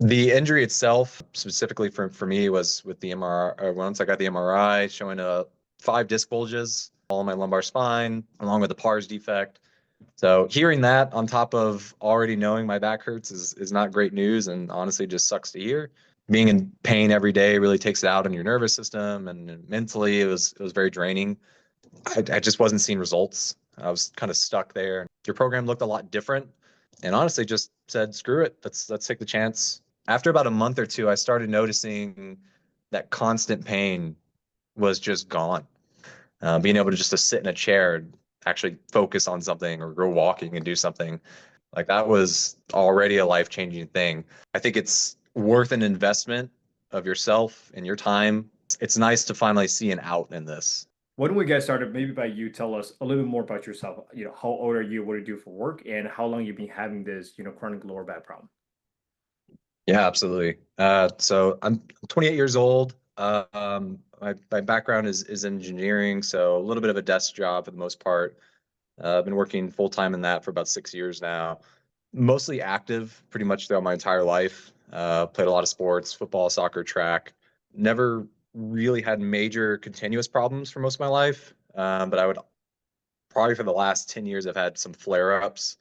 The injury itself, specifically for me, was with the MRI. Once I got the MRI showing 5 disc bulges all in my lumbar spine, along with a pars defect. So hearing that on top of already knowing my back hurts is not great news, and honestly just sucks to hear. Being in pain every day really takes it out on your nervous system, and mentally it was very draining. I just wasn't seeing results. I was kind of stuck there. Your program looked a lot different, and honestly just said, screw it. Let's take the chance. After about a month or two, I started noticing that constant pain was just gone. Being able to just to sit in a chair and actually focus on something or go walking and do something like that was already a life-changing thing. I think it's worth an investment of yourself and your time. It's nice to finally see an out in this. Why don't we get started? Maybe by you tell us a little bit more about yourself. How old are you? What do you do for work? And how long you've been having this, chronic lower back problem? Yeah, absolutely. So I'm 28 years old. My background is engineering, so a little bit of a desk job for the most part. I've been working full time in that for about 6 years now. Mostly active, pretty much throughout my entire life. Played a lot of sports, football, soccer, track. Never really had major continuous problems for most of my life, but I would probably for the last 10 years I've had some flare ups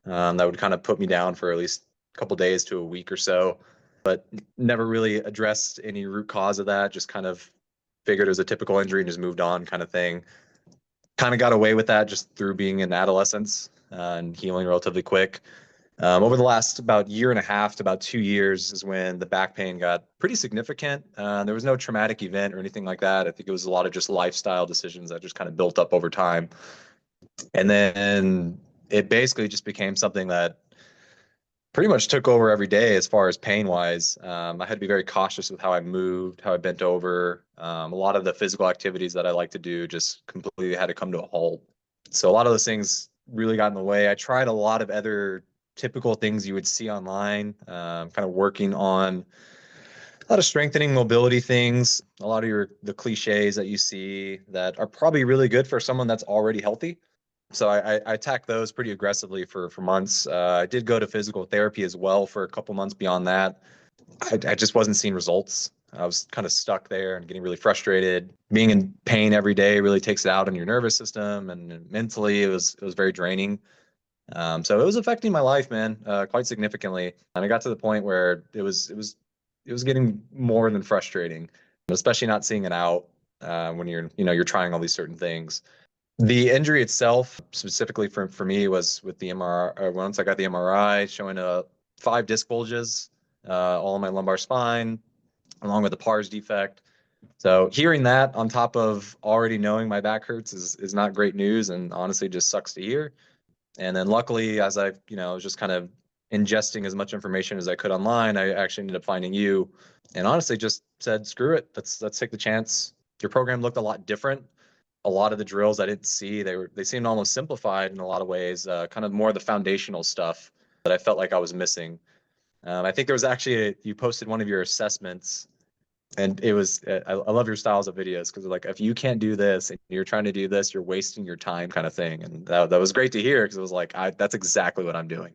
that would kind of put me down for at least a couple days to a week or so, but never really addressed any root cause of that. Just kind of figured it was a typical injury and just moved on, kind of thing. Kind of got away with that just through being in adolescence and healing relatively quick. Over the last about year and a half to about 2 years is when the back pain got pretty significant. There was no traumatic event or anything like that. I think it was a lot of just lifestyle decisions that just kind of built up over time. And then it basically just became something that pretty much took over every day as far as pain wise. I had to be very cautious with how I moved, how I bent over. A lot of the physical activities that I like to do just completely had to come to a halt. So a lot of those things really got in the way. I tried a lot of other typical things you would see online, kind of working on a lot of strengthening mobility things, a lot of the cliches that you see that are probably really good for someone that's already healthy. So I attacked those pretty aggressively for months. I did go to physical therapy as well for a couple months beyond that. I just wasn't seeing results. I was kind of stuck there and getting really frustrated. Being in pain every day really takes it out on your nervous system, and mentally it was very draining. So it was affecting my life, man, quite significantly. And I got to the point where it was getting more than frustrating, especially not seeing it out when you're trying all these certain things. The injury itself, specifically for me, was with the MRI. Once I got the MRI showing 5 disc bulges all in my lumbar spine, along with a pars defect. So hearing that on top of already knowing my back hurts is not great news, and honestly just sucks to hear. And then luckily, as was just kind of ingesting as much information as I could online, I actually ended up finding you, and honestly just said, screw it, let's take the chance. Your program looked a lot different. A lot of the drills I didn't see, they seemed almost simplified in a lot of ways, kind of more the foundational stuff that I felt like I was missing. I think there was actually you posted one of your assessments, and it was I love your styles of videos because like if you can't do this and you're trying to do this, you're wasting your time, kind of thing. And that was great to hear because it was like that's exactly what I'm doing.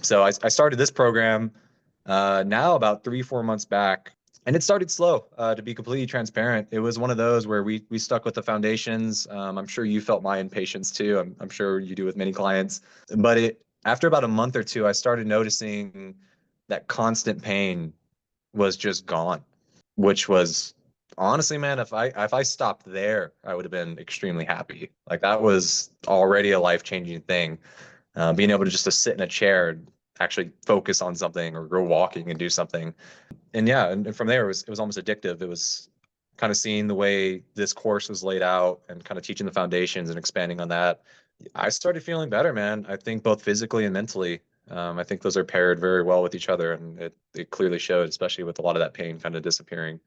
So I started this program now about 3-4 months back, and it started slow. To be completely transparent, it was one of those where we stuck with the foundations. I'm sure you felt my impatience too. I'm sure you do with many clients. But after about a month or two, I started noticing that constant pain was just gone, which was honestly, man, if I stopped there, I would have been extremely happy. Like that was already a life-changing thing. Being able to just to sit in a chair and actually focus on something or go walking and do something. And yeah, and from there it was almost addictive. It was kind of seeing the way this course was laid out and kind of teaching the foundations and expanding on that. I started feeling better, man. I think both physically and mentally. I think those are paired very well with each other, and it clearly showed, especially with a lot of that pain kind of disappearing.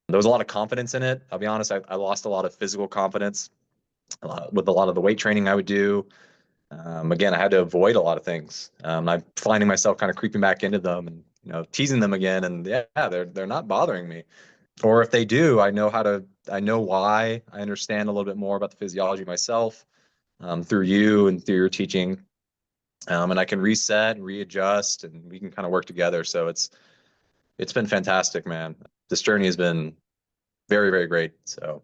There was a lot of confidence in it. I'll be honest, I lost a lot of physical confidence with a lot of the weight training I would do. Again, I had to avoid a lot of things. I'm finding myself kind of creeping back into them and teasing them again, and yeah, they're not bothering me. Or if they do, I know why. I understand a little bit more about the physiology myself through you and through your teaching, and I can reset and readjust, and we can kind of work together. So It's been fantastic, man. This journey has been very, very great. So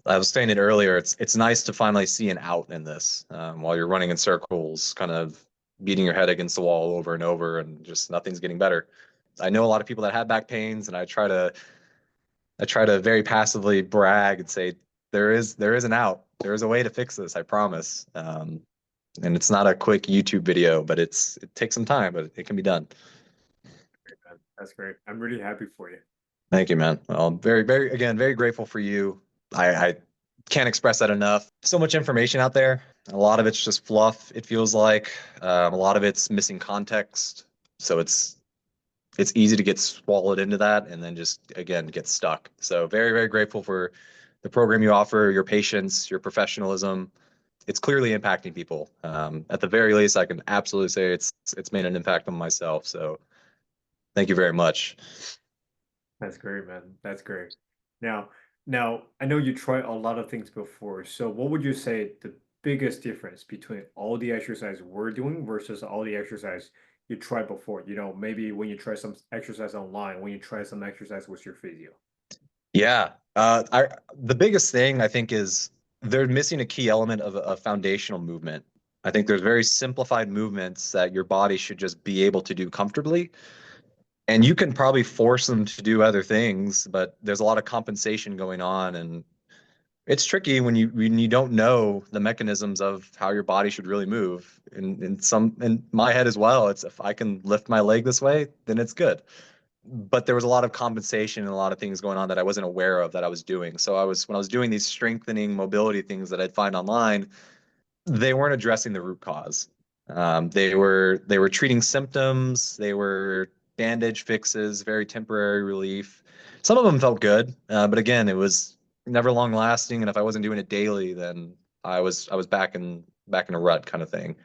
I was saying it earlier. It's nice to finally see an out in this while you're running in circles, kind of beating your head against the wall over and over, and just nothing's getting better. I know a lot of people that have back pains, and I try to very passively brag and say there is an out. There is a way to fix this. I promise. And it's not a quick YouTube video, but it takes some time, but it can be done. That's great. I'm really happy for you. Thank you, man. Well, I'm very, very, again, very grateful for you. I can't express that enough. So much information out there. A lot of it's just fluff, it feels like. A lot of it's missing context. So it's easy to get swallowed into that and then just again get stuck. So very, very grateful for the program you offer, your patience, your professionalism. It's clearly impacting people. At the very least, I can absolutely say it's made an impact on myself. So thank you very much. That's great, man. That's great. Now, now I know you tried a lot of things before. So what would you say the biggest difference between all the exercise we're doing versus all the exercise you tried before? Maybe when you try some exercise online, when you try some exercise with your physio. Yeah. The biggest thing I think is they're missing a key element of a foundational movement. I think there's very simplified movements that your body should just be able to do comfortably. And you can probably force them to do other things, but there's a lot of compensation going on. And it's tricky when you don't know the mechanisms of how your body should really move. In my head as well, it's if I can lift my leg this way, then it's good. But there was a lot of compensation and a lot of things going on that I wasn't aware of that I was doing. So when I was doing these strengthening mobility things that I'd find online, they weren't addressing the root cause. They were treating symptoms. They were bandage fixes, very temporary relief. Some of them felt good, but again, it was never long lasting. And if I wasn't doing it daily, then I was back in a rut kind of thing.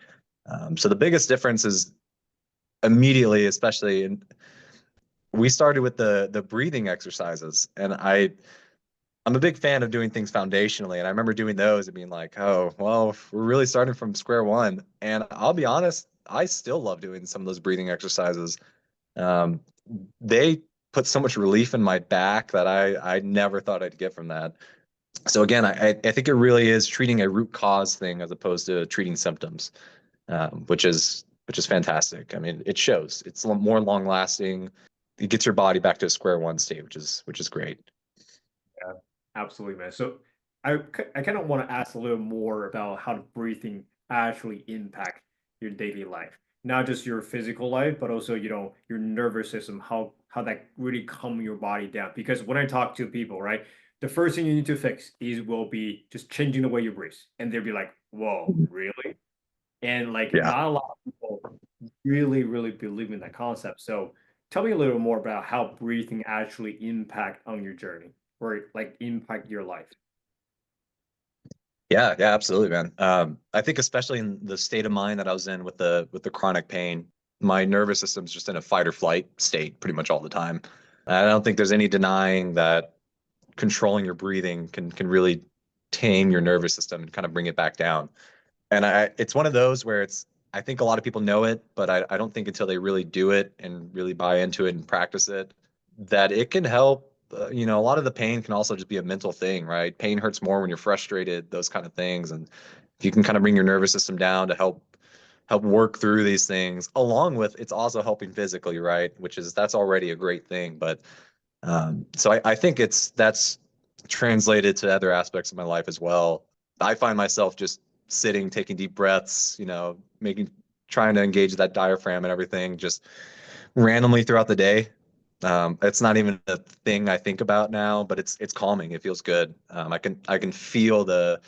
So the biggest difference is immediately, especially in we started with the breathing exercises, and I'm a big fan of doing things foundationally, and I remember doing those and being like, oh well, we're really starting from square one. And I'll be honest, I still love doing some of those breathing exercises. um, they put so much relief in my back that I never thought I'd get from that. So again, I think it really is treating a root cause thing as opposed to treating symptoms, which is fantastic. I mean, it shows. It's more long lasting. It gets your body back to a square one state, which is great. Yeah, absolutely, man. So I kind of want to ask a little more about how the breathing actually impact your daily life, not just your physical life, but also your nervous system, how that really calm your body down. Because when I talk to people, right, the first thing you need to fix will be just changing the way you breathe, and they'll be like, "Whoa, really?" And like Yeah. not a lot of people really believe in that concept. So tell me a little more about how breathing actually impact on your journey or like impact your life. Yeah, yeah, absolutely, man. I think especially in the state of mind that I was in with the chronic pain, my nervous system's just in a fight or flight state pretty much all the time. I don't think there's any denying that controlling your breathing can really tame your nervous system and kind of bring it back down. And it's one of those where I think a lot of people know it, but I don't think until they really do it and really buy into it and practice it, that it can help. A lot of the pain can also just be a mental thing, right? Pain hurts more when you're frustrated, those kind of things. And if you can kind of bring your nervous system down to help work through these things, along with it's also helping physically, right? That's already a great thing. But so I think that's translated to other aspects of my life as well. I find myself just sitting, taking deep breaths, trying to engage that diaphragm and everything just randomly throughout the day. It's not even a thing I think about now, but it's calming. It feels good. I can feel the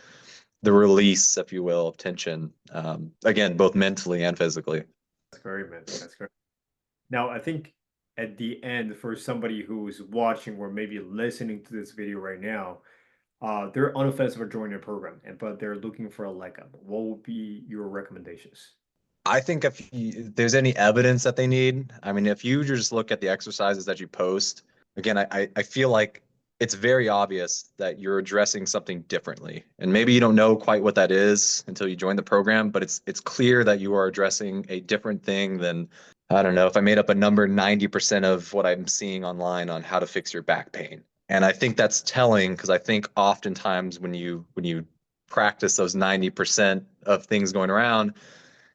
release, if you will, of tension. Again, both mentally and physically. That's great, man. That's great. Now, I think at the end, for somebody who's watching or maybe listening to this video right now, they're on the fence for joining a program, but they're looking for a leg up. What would be your recommendations? I think if there's any evidence that they need, I mean, if you just look at the exercises that you post, again, I feel like it's very obvious that you're addressing something differently. And maybe you don't know quite what that is until you join the program, but it's clear that you are addressing a different thing than I don't know if I made up a number, 90% of what I'm seeing online on how to fix your back pain. And I think that's telling because I think oftentimes when you practice those 90% of things going around,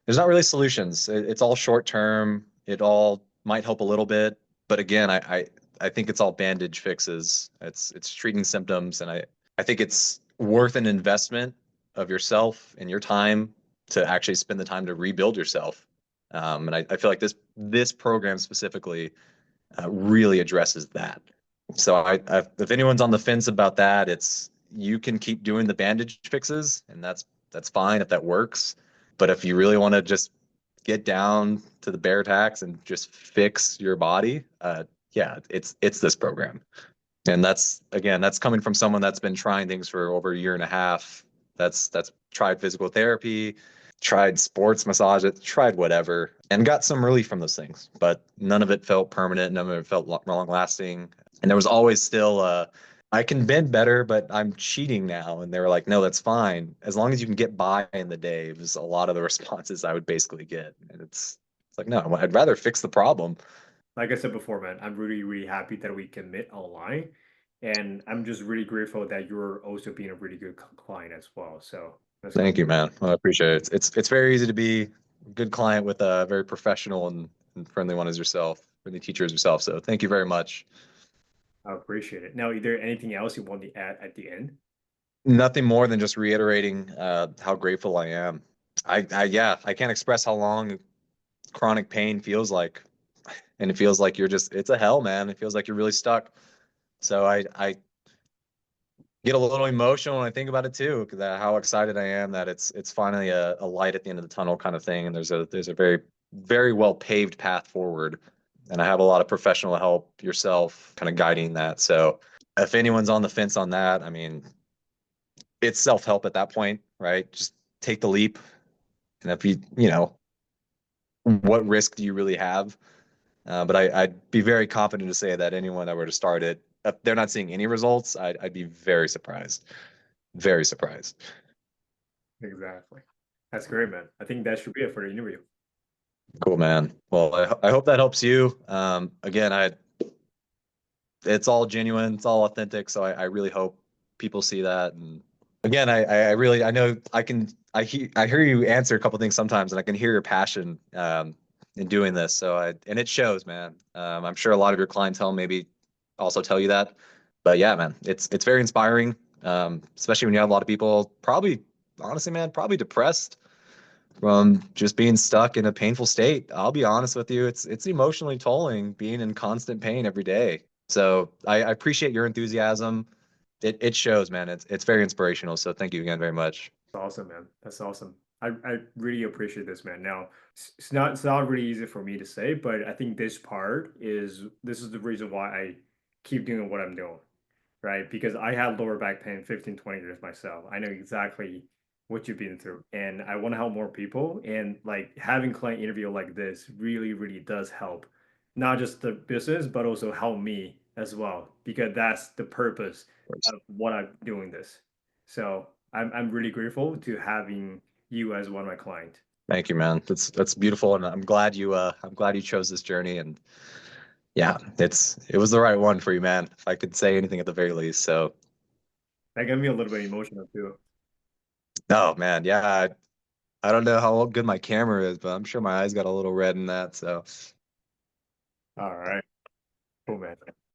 there's not really solutions. It's all short term. It all might help a little bit, but again, I think it's all bandage fixes. It's treating symptoms, and I think it's worth an investment of yourself and your time to actually spend the time to rebuild yourself. And I feel like this program specifically really addresses that. So if anyone's on the fence about that, it's you can keep doing the bandage fixes, and that's fine if that works. But if you really want to just get down to the bare tacks and just fix your body, yeah, it's this program. And that's again, that's coming from someone that's been trying things for over a year and a half. That's tried physical therapy, tried sports massage, tried whatever, and got some relief from those things. But none of it felt permanent. None of it felt long lasting. And there was always still I can bend better, but I'm cheating now. And they were like, no, that's fine. As long as you can get by in the day, it was a lot of the responses I would basically get. And it's like, no, I'd rather fix the problem. Like I said before, man, I'm really, really happy that we can meet online. And I'm just really grateful that you're also being a really good client as well. So that's cool. Thank you, man. Well, I appreciate it. It's very easy to be a good client with a very professional and friendly one as yourself, friendly teacher as yourself. So thank you very much. I appreciate it. Now, is there anything else you want to add at the end? Nothing more than just reiterating how grateful I am. Yeah, I can't express how long chronic pain feels like, and it feels like it's a hell, man. It feels like you're really stuck. So I get a little emotional when I think about it too, because how excited I am that it's finally a light at the end of the tunnel kind of thing, and there's a very well paved path forward, and I have a lot of professional help yourself kind of guiding that. So if anyone's on the fence on that, I mean, it's self help at that point, right? Just take the leap, and if you know what risk do you really have? But I'd be very confident to say that anyone that were to start it, if they're not seeing any results, I'd be very surprised. Very surprised. Exactly. That's great, man. I think that should be it for the interview. Cool, man. Well, I hope that helps you. Again, it's all genuine, it's all authentic. So I really hope people see that. And again, I really, I know I hear you answer a couple things sometimes, and I can hear your passion in doing this. And it shows, man. I'm sure a lot of your clientele maybe also tell you that. But yeah, man, it's very inspiring, especially when you have a lot of people probably, honestly, man, probably depressed from just being stuck in a painful state. I'll be honest with you, it's emotionally tolling being in constant pain every day. So I appreciate your enthusiasm. It shows, man. It's very inspirational. So thank you again very much. That's awesome, man. That's awesome. I really appreciate this, man. Now, it's not really easy for me to say, but I think this is the reason why I keep doing what I'm doing, right? Because I had lower back pain 15, 20 years myself. I know exactly what you've been through, and I want to help more people. And like having client interview like this really, really does help, not just the business, but also help me as well, because that's the purpose of what I'm doing this. So I'm really grateful to having you as one of my client. Thank you, man. That's beautiful, and I'm glad you chose this journey. And yeah, it was the right one for you, man. If I could say anything at the very least. So, That got me a little bit emotional too. oh man, yeah. I don't know how good my camera is, but I'm sure my eyes got a little red in that. So, All right, cool, man.